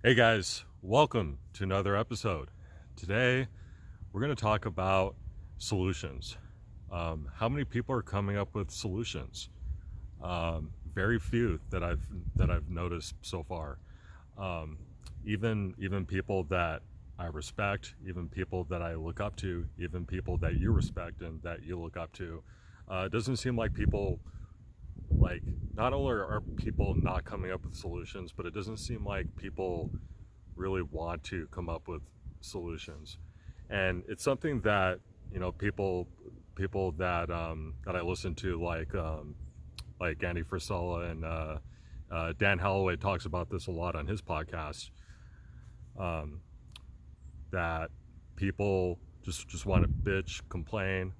Hey guys, welcome to another episode. Today, we're going to talk about solutions. How many people are coming up with solutions? Very few that I've noticed so far. Um, even people that I respect, even people that I look up to, even people that you respect and that you look up to. It doesn't seem like people like not only are people not coming up with solutions, but it doesn't seem like people really want to come up with solutions. And it's something that people that I listen to, like Andy Frisella and Dan Holloway talks about this a lot on his podcast. Um, that people just want to bitch, complain.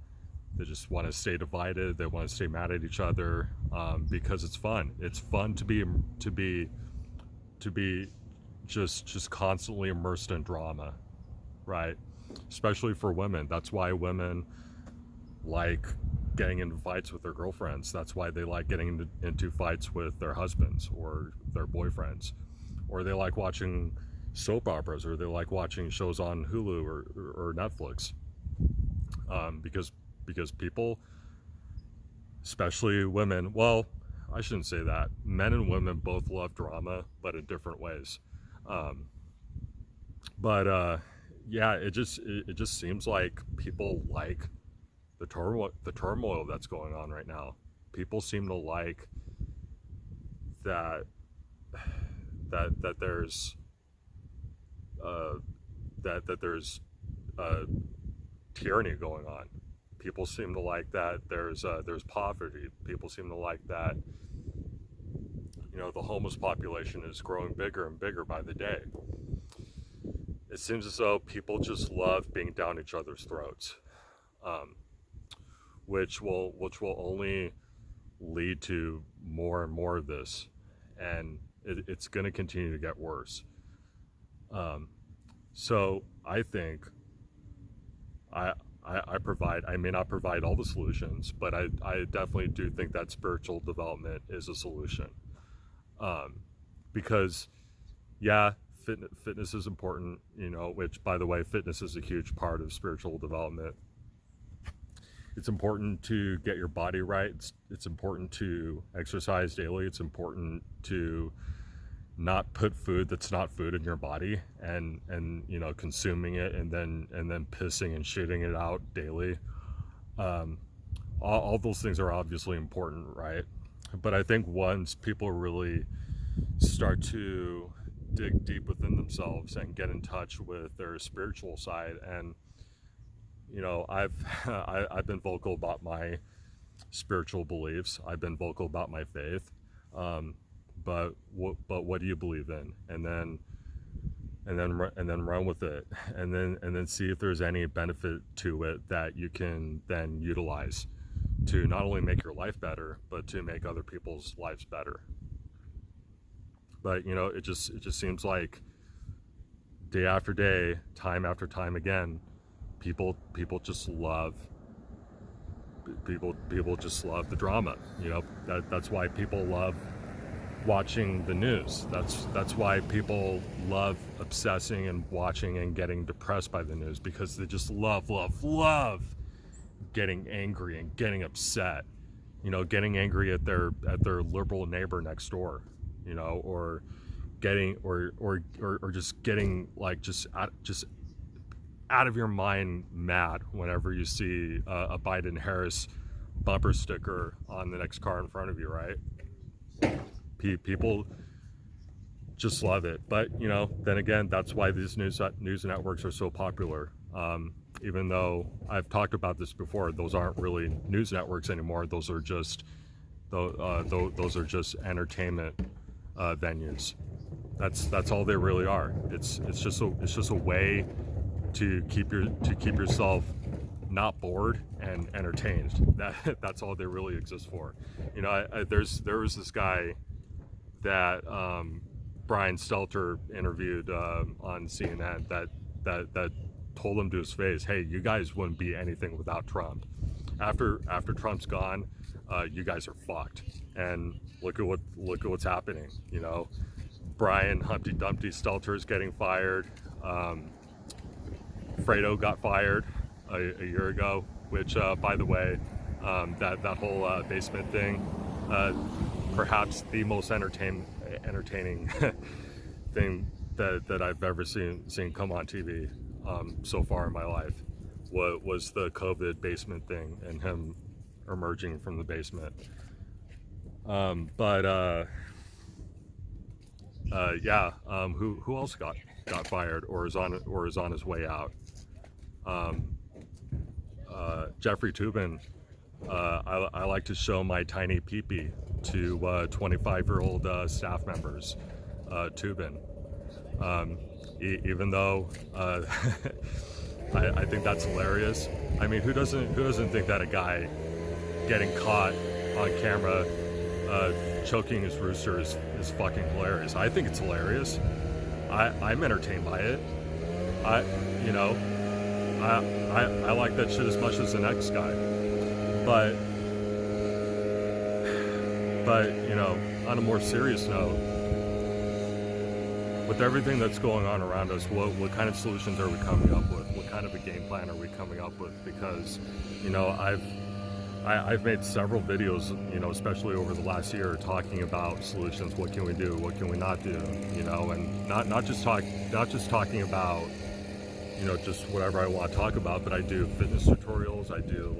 They just want to stay divided. They want to stay mad at each other because it's fun. It's fun to be just constantly immersed in drama, right? Especially for women. That's why women like getting into fights with their girlfriends. That's why they like getting into fights with their husbands or their boyfriends, or they like watching soap operas, or they like watching shows on Hulu or Netflix, because people, especially women, well, I shouldn't say that. Men and women both love drama, but in different ways. Um, but yeah, it just seems like people like the turmoil that's going on right now. People seem to like that that there's uh, that there's uh, tyranny going on. People seem to like that there's poverty. People seem to like that the homeless population is growing bigger and bigger by the day. It seems as though people just love being down each other's throats, um, which will only lead to more and more of this, and it's going to continue to get worse. Um, so I think I, I provide. I may not provide all the solutions, but I definitely do think that spiritual development is a solution. Um, because yeah, fitness is important. Which, by the way, fitness is a huge part of spiritual development. It's important to get your body right. It's important to exercise daily. It's important to not put food that's not food in your body, and consuming it and then pissing and shitting it out daily. um, all those things are obviously important, right? But I think once people really start to dig deep within themselves and get in touch with their spiritual side, and I've I've been vocal about my spiritual beliefs. I've been vocal about my faith. um, but what do you believe in? And then run with it, and then see if there's any benefit to it that you can then utilize to not only make your life better, but to make other people's lives better. But it just seems like day after day, time after time again, people just love people just love the drama. That's why people love watching the news. That's why people love obsessing and watching and getting depressed by the news, because they just love getting angry and getting upset. Getting angry at their liberal neighbor next door, or getting or just getting like just out of your mind mad whenever you see a Biden Harris bumper sticker on the next car in front of you, right? People just love it. But then again, that's why these news networks are so popular. Even though I've talked about this before, those aren't really news networks anymore. Those are just entertainment venues. That's all they really are. It's just a way to keep yourself not bored and entertained. That's all they really exist for. There was this guy that Brian Stelter interviewed on CNN that told him to his face, "Hey, you guys wouldn't be anything without Trump. After Trump's gone, you guys are fucked." And look at what's happening. Brian Humpty Dumpty Stelter is getting fired. Fredo got fired a year ago, which, by the way, that whole basement thing, perhaps the most entertaining thing that I've ever seen come on TV so far in my life was the COVID basement thing and him emerging from the basement. Who else got fired or is on his way out? Jeffrey Toobin. I like to show my tiny peepee to 25-year-old staff members. Toobin. Even though I think that's hilarious. I mean, who doesn't think that a guy getting caught on camera choking his rooster is fucking hilarious? I think it's hilarious. I'm entertained by it. I like that shit as much as the next guy. But on a more serious note, with everything that's going on around us, what kind of solutions are we coming up with? What kind of a game plan are we coming up with? Because, I've made several videos, especially over the last year, talking about solutions. What can we do? What can we not do? And not just talking about, just whatever I want to talk about, but I do fitness tutorials. I do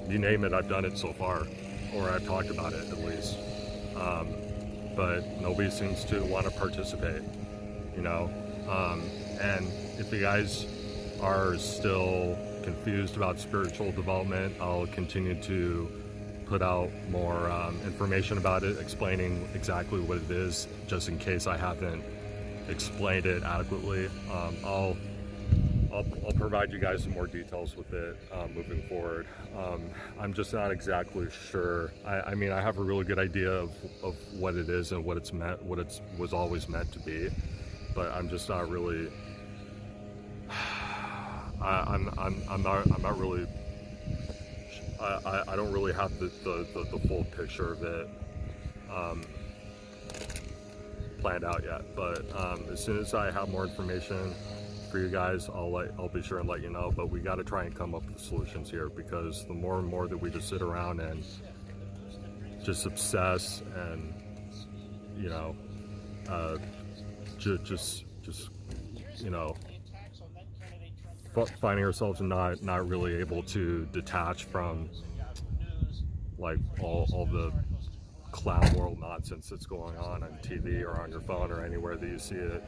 you name it, I've done it so far, or I've talked about it at least. But nobody seems to want to participate, and if you guys are still confused about spiritual development, I'll continue to put out more information about it, explaining exactly what it is, just in case I haven't explained it adequately. I'll provide you guys some more details with it moving forward. I'm just not exactly sure. I mean, I have a really good idea of what it is and what it was always meant to be, but I'm just not really. I'm not really. I don't really have the full picture of it planned out yet. But as soon as I have more information for you guys, I'll be sure and let you know. But we got to try and come up with solutions here, because the more and more that we just sit around and just obsess and just finding ourselves not really able to detach from all the clown world nonsense that's going on TV or on your phone or anywhere that you see it,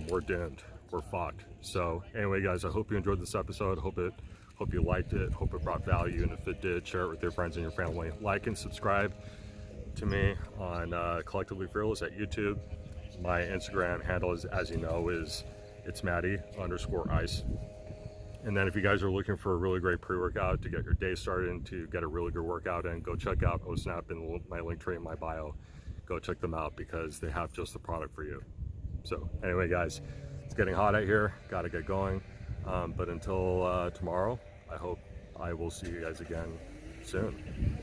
we're doomed. We're fucked. So anyway, guys, I hope you enjoyed this episode. Hope you liked it. Hope it brought value, and if it did, share it with your friends and your family. Like and subscribe to me on Collectively Fearless at YouTube. My Instagram handle is, as you know, it's Maddie_ice. And then if you guys are looking for a really great pre-workout to get your day started and to get a really good workout in, go check out OSNAP in my link tree in my bio. Go check them out, because they have just the product for you. So anyway, guys, it's getting hot out here. Got to get going. But until tomorrow, I hope I will see you guys again soon.